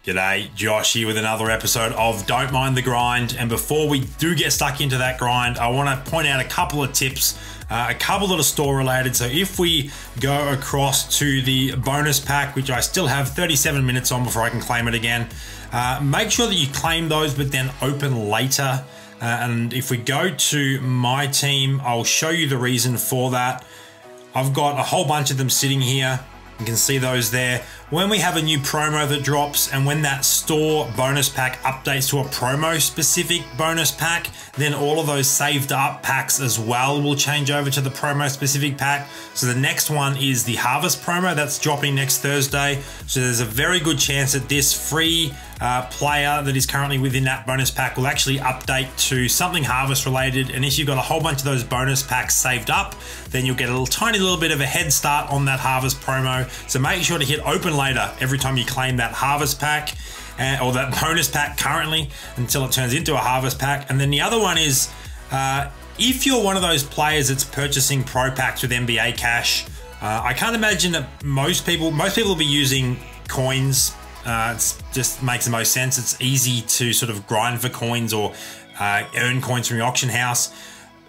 G'day, Josh here with another episode of Don't Mind the Grind. And before we do get stuck into that grind, I want to point out a couple of tips, a couple that are store related. So if we go across to the bonus pack, which I still have 37 minutes on before I can claim it again, make sure that you claim those, but then open later. And if we go to my team, I'll show you the reason for that. I've got a whole bunch of them sitting here. You can see those there. When we have a new promo that drops and when that store bonus pack updates to a promo specific bonus pack, then all of those saved up packs as well will change over to the promo specific pack. So the next one is the Harvest promo that's dropping next Thursday. So there's a very good chance that this free player that is currently within that bonus pack will actually update to something Harvest related. And if you've got a whole bunch of those bonus packs saved up, then you'll get a tiny little bit of a head start on that Harvest promo. So make sure to hit open later every time you claim that Harvest pack or that bonus pack currently until it turns into a Harvest pack. And then the other one is if you're one of those players that's purchasing pro packs with NBA cash, I can't imagine that most people will be using coins. It just makes the most sense. It's easy to sort of grind for coins or earn coins from your auction house.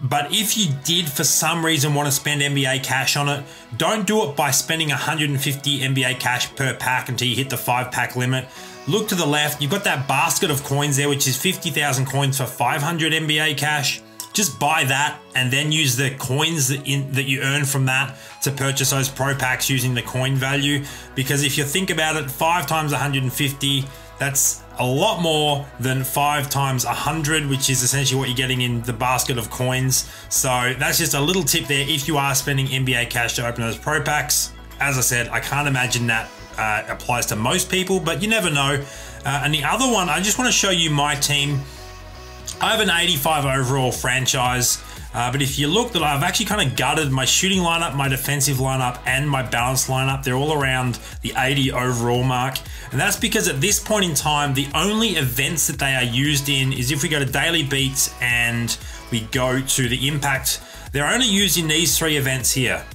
But if you did for some reason want to spend NBA cash on it, don't do it by spending 150 NBA cash per pack until you hit the 5-pack limit. Look to the left, you've got that basket of coins there, which is 50,000 coins for 500 NBA cash. Just buy that and then use the coins that you earn from that to purchase those pro packs using the coin value. Because if you think about it, 5 times 150, that's a lot more than 5 times 100, which is essentially what you're getting in the basket of coins. So that's just a little tip there if you are spending NBA cash to open those pro packs. As I said, I can't imagine that applies to most people, but you never know. And the other one, I just want to show you my team. I have an 85 overall franchise, but if you look, that I've actually kind of gutted my shooting lineup, my defensive lineup, and my balanced lineup. They're all around the 80 overall mark. And that's because at this point in time, the only events that they are used in is if we go to daily beats and we go to the impact, they're only used in these 3 events here.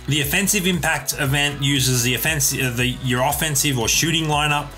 The offensive impact event uses your offensive or shooting lineup.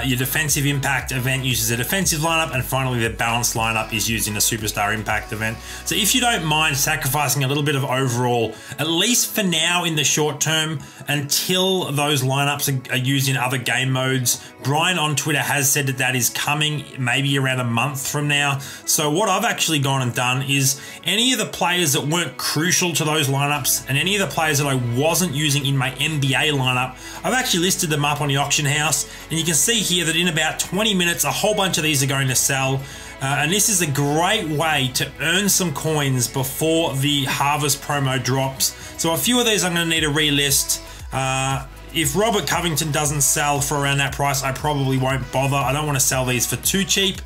Your defensive impact event uses a defensive lineup, and finally the balanced lineup is used in a superstar impact event. So if you don't mind sacrificing a little bit of overall, at least for now in the short term, until those lineups are used in other game modes, Brian on Twitter has said that that is coming maybe around a month from now. So what I've actually gone and done is any of the players that weren't crucial to those lineups and any of the players that I wasn't using in my NBA lineup, I've actually listed them up on the auction house, and you can see here that in about 20 minutes, a whole bunch of these are going to sell. And this is a great way to earn some coins before the Harvest promo drops. So a few of these I'm going to need to relist. If Robert Covington doesn't sell for around that price, I probably won't bother. I don't want to sell these for too cheap.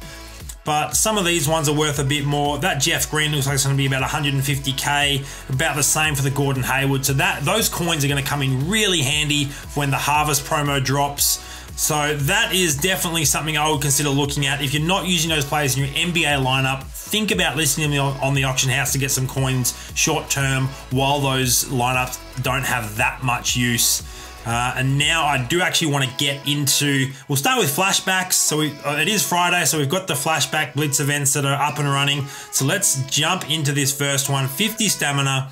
But some of these ones are worth a bit more. That Jeff Green looks like it's going to be about 150k, about the same for the Gordon Hayward. So those coins are going to come in really handy when the Harvest promo drops. So that is definitely something I would consider looking at. If you're not using those players in your NBA lineup, think about listing them on the auction house to get some coins short term while those lineups don't have that much use. And now I do actually want to get into, we'll start with flashbacks. So it is Friday, so we've got the flashback blitz events that are up and running. So let's jump into this first one. 50 stamina.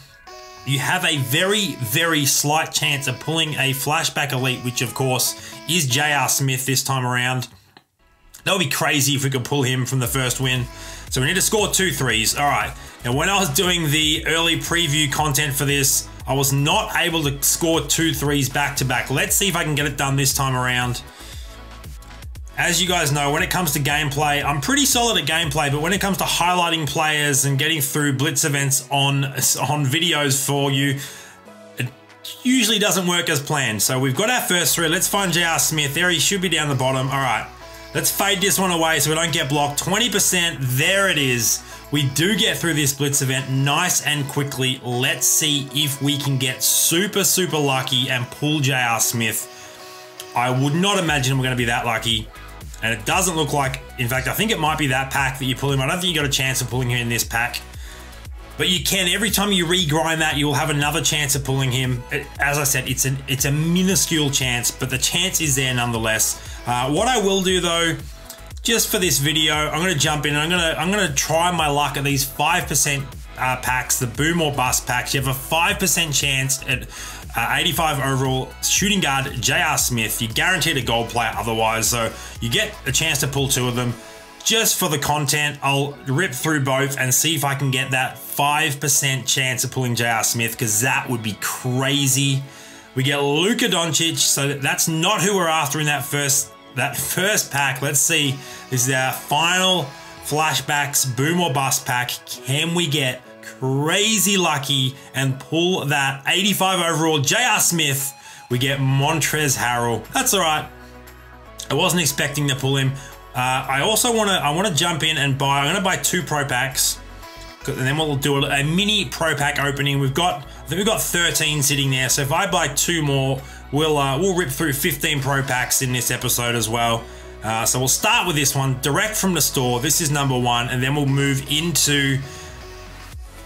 You have a very, very slight chance of pulling a flashback elite, which of course is J.R. Smith this time around. That would be crazy if we could pull him from the first win. So we need to score 2 threes. All right. Now, when I was doing the early preview content for this, I was not able to score 2 threes back to back. Let's see if I can get it done this time around. As you guys know, when it comes to gameplay, I'm pretty solid at gameplay, but when it comes to highlighting players and getting through blitz events on videos for you, it usually doesn't work as planned. So we've got our first 3. Let's find J.R. Smith. There he should be down the bottom. All right, let's fade this one away so we don't get blocked. 20%, there it is. We do get through this blitz event nice and quickly. Let's see if we can get super, super lucky and pull J.R. Smith. I would not imagine we're going to be that lucky. And it doesn't look like, in fact, I think it might be that pack that you pull him. I don't think you got a chance of pulling him in this pack. But you can, every time you regrind that, you will have another chance of pulling him. As I said, it's a minuscule chance, but the chance is there nonetheless. What I will do though, just for this video, I'm going to jump in and I'm going to try my luck at these 5% packs, the boom or bust packs. You have a 5% chance at 85 overall shooting guard J.R. Smith. You're guaranteed a gold player otherwise, so you get a chance to pull 2 of them. Just for the content, I'll rip through both and see if I can get that 5% chance of pulling J.R. Smith, because that would be crazy. We get Luka Doncic, so that's not who we're after in that first pack. Let's see. This is our final flashbacks boom or bust pack. Can we get crazy lucky and pull that 85 overall J.R. Smith? We get Montrezl Harrell. That's all right. I wasn't expecting to pull him. I also want to jump in and buy. I'm going to buy 2 pro packs, and then we'll do a mini pro pack opening. I think we've got 13 sitting there. So if I buy 2 more, we'll rip through 15 pro packs in this episode as well. So we'll start with this one direct from the store. This is number 1, and then we'll move into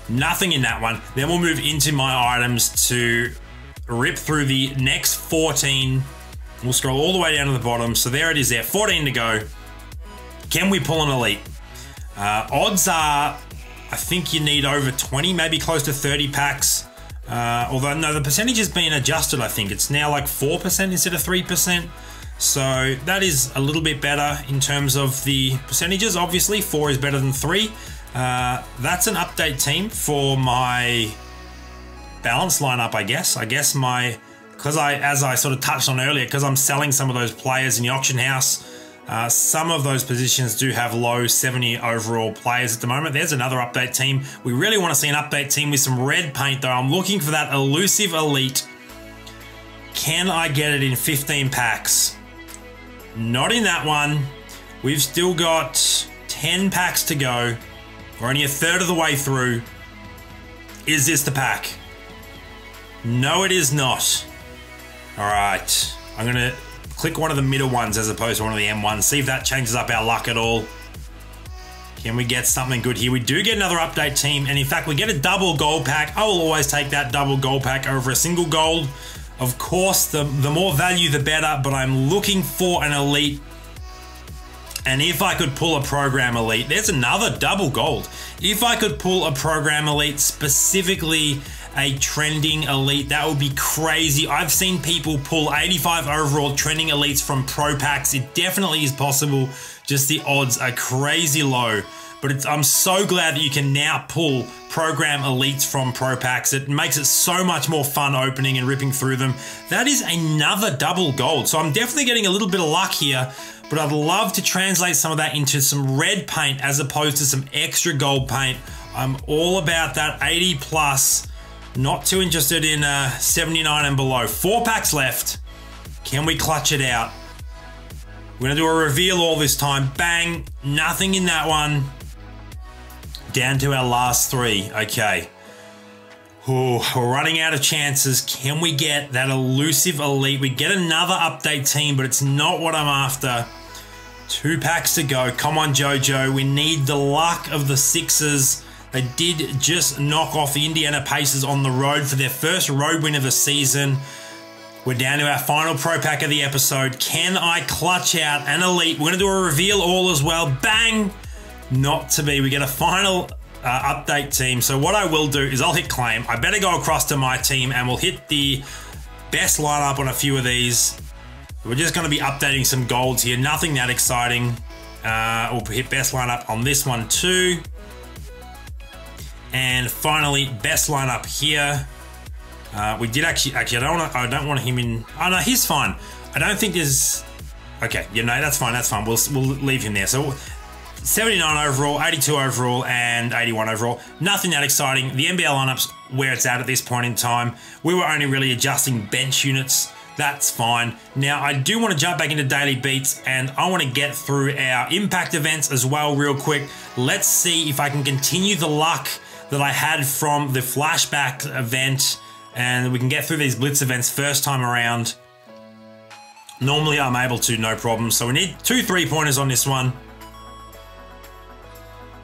nothing in that one. Then we'll move into my items to rip through the next 14. We'll scroll all the way down to the bottom. So there it is there, 14 to go. Can we pull an elite? Odds are, I think you need over 20, maybe close to 30 packs. Although, no, the percentage has been adjusted, I think. It's now like 4% instead of 3%. So that is a little bit better in terms of the percentages. Obviously, 4 is better than 3. That's an update team for my balance lineup, I guess. Because as I sort of touched on earlier, because I'm selling some of those players in the auction house, some of those positions do have low 70 overall players at the moment. There's another update team. We really want to see an update team with some red paint though. I'm looking for that elusive elite. Can I get it in 15 packs? Not in that one. We've still got 10 packs to go. We're only a third of the way through. Is this the pack? No, it is not. All right, I'm gonna click one of the middle ones as opposed to one of the M1s. See if that changes up our luck at all. Can we get something good here? We do get another update team, and in fact, we get a double gold pack. I will always take that double gold pack over a single gold. Of course, the more value, the better, but I'm looking for an elite. And if I could pull a program elite, there's another double gold. If I could pull a program elite, specifically a trending elite, that would be crazy. I've seen people pull 85 overall trending elites from pro packs. It definitely is possible. Just the odds are crazy low. But I'm so glad that you can now pull program elites from pro packs. It makes it so much more fun opening and ripping through them. That is another double gold. So I'm definitely getting a little bit of luck here, but I'd love to translate some of that into some red paint as opposed to some extra gold paint. I'm all about that 80 plus. Not too interested in 79 and below. 4 packs left. Can we clutch it out? We're gonna do a reveal all this time. Bang, nothing in that one. Down to our last 3, okay. Ooh, we're running out of chances. Can we get that elusive elite? We get another update team, but it's not what I'm after. 2 packs to go. Come on, JoJo. We need the luck of the Sixers. They did just knock off the Indiana Pacers on the road for their first road win of the season. We're down to our final pro pack of the episode. Can I clutch out an elite? We're going to do a reveal all as well. Bang! Not to be. We get a final update team. So what I will do is I'll hit claim. I better go across to my team and we'll hit the best lineup on a few of these. We're just going to be updating some golds here. Nothing that exciting. We'll hit best lineup on this one too. And finally, best lineup here. We did actually. I don't want him in. Oh no, he's fine. I don't think there's. Okay, yeah, no, that's fine. That's fine. We'll leave him there. So 79 overall, 82 overall, and 81 overall. Nothing that exciting. The NBL lineup's where it's at this point in time. We were only really adjusting bench units. That's fine. Now, I do want to jump back into daily beats, and I want to get through our impact events as well real quick. Let's see if I can continue the luck that I had from the flashback event, and we can get through these blitz events first time around. Normally I'm able to, no problem. So we need 2 3-pointers on this one.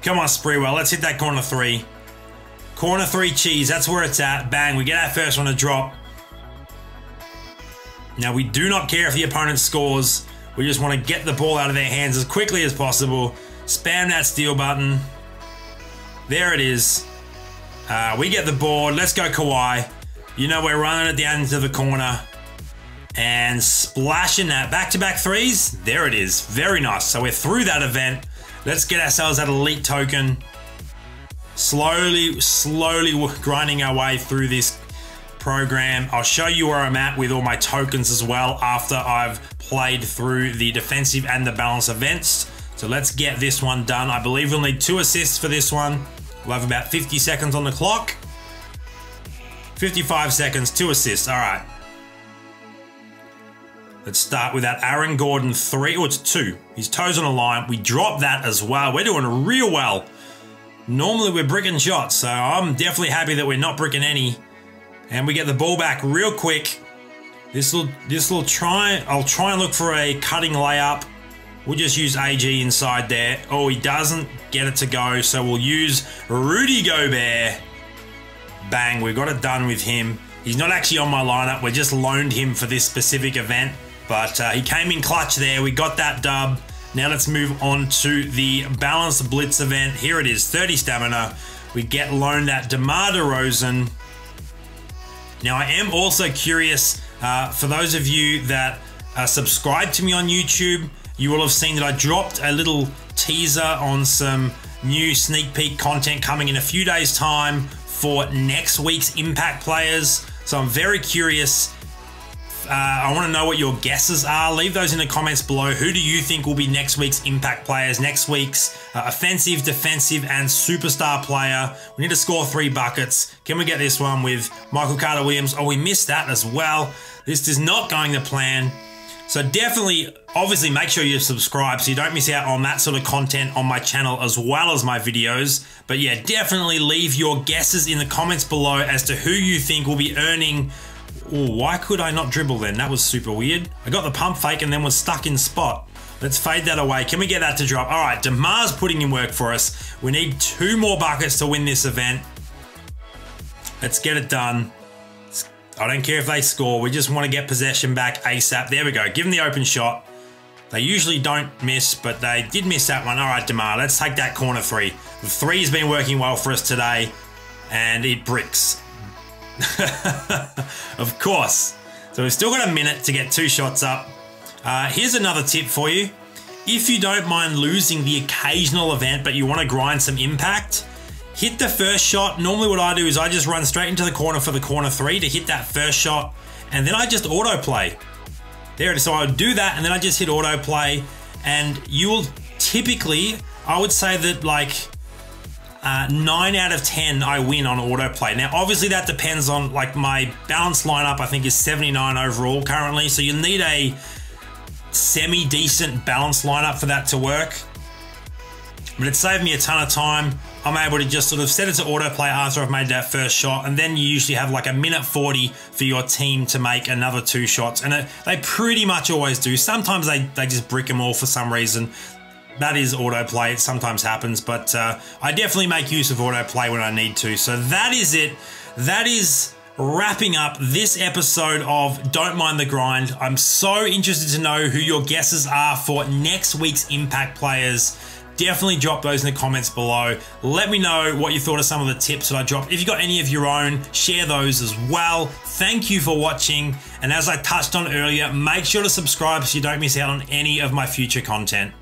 Come on, Spreewell, let's hit that corner 3. Corner 3 cheese, that's where it's at. Bang, we get our first one to drop. Now, we do not care if the opponent scores. We just want to get the ball out of their hands as quickly as possible. Spam that steal button. There it is. We get the board. Let's go Kawhi. You know, we're running it down into the corner and splashing that. Back-to-back threes. There it is. Very nice. So we're through that event. Let's get ourselves that elite token. Slowly grinding our way through this program. I'll show you where I'm at with all my tokens as well after I've played through the defensive and the balance events. So let's get this one done. I believe we'll need 2 assists for this one. We'll have about 50 seconds on the clock. 55 seconds, 2 assists. All right. Let's start with that Aaron Gordon 3. Oh, it's 2. His toes on a line. We drop that as well. We're doing real well. Normally we're bricking shots, so I'm definitely happy that we're not bricking any. And we get the ball back real quick. I'll try and look for a cutting layup. We'll just use AG inside there. Oh, he doesn't get it to go, so we'll use Rudy Gobert. Bang, we got it done with him. He's not actually on my lineup. We just loaned him for this specific event, but he came in clutch there. We got that dub. Now let's move on to the balanced blitz event. Here it is, 30 stamina. We get loaned that DeMar DeRozan. Now I am also curious, for those of you that subscribe to me on YouTube, you will have seen that I dropped a little teaser on some new sneak peek content coming in a few days' time for next week's Impact players. So I'm very curious. I want to know what your guesses are. Leave those in the comments below. Who do you think will be next week's Impact players? Next week's offensive, defensive, and superstar player. We need to score 3 buckets. Can we get this one with Michael Carter-Williams? Oh, we missed that as well. This is not going to plan. So definitely, obviously, make sure you subscribe so you don't miss out on that sort of content on my channel as well as my videos. But yeah, definitely leave your guesses in the comments below as to who you think will be earning. Oh, why could I not dribble then? That was super weird. I got the pump fake and then was stuck in spot. Let's fade that away. Can we get that to drop? All right, DeMar's putting in work for us. We need 2 more buckets to win this event. Let's get it done. I don't care if they score. We just want to get possession back ASAP. There we go. Give them the open shot. They usually don't miss, but they did miss that one. All right, DeMar, let's take that corner 3. The 3 has been working well for us today, and it bricks. Of course. So we've still got a minute to get 2 shots up. Here's another tip for you. If you don't mind losing the occasional event, but you want to grind some impact, hit the first shot. Normally what I do is I just run straight into the corner for the corner 3 to hit that first shot, and then I just autoplay. There it is. So I would do that, and then I just hit autoplay, and you will typically, I would say that like 9 out of 10 I win on autoplay. Now obviously that depends on, like, my balanced lineup I think is 79 overall currently, so you need a semi-decent balanced lineup for that to work. But it saved me a ton of time. I'm able to just sort of set it to autoplay after I've made that first shot, and then you usually have like a minute 40 for your team to make another 2 shots, and they pretty much always do. Sometimes they just brick them all for some reason. That is autoplay. It sometimes happens, but I definitely make use of autoplay when I need to. So that is it. That is wrapping up this episode of Don't Mind the Grind. I'm so interested to know who your guesses are for next week's Impact players. Definitely drop those in the comments below. Let me know what you thought of some of the tips that I dropped. If you got any of your own, share those as well. Thank you for watching. And as I touched on earlier, make sure to subscribe so you don't miss out on any of my future content.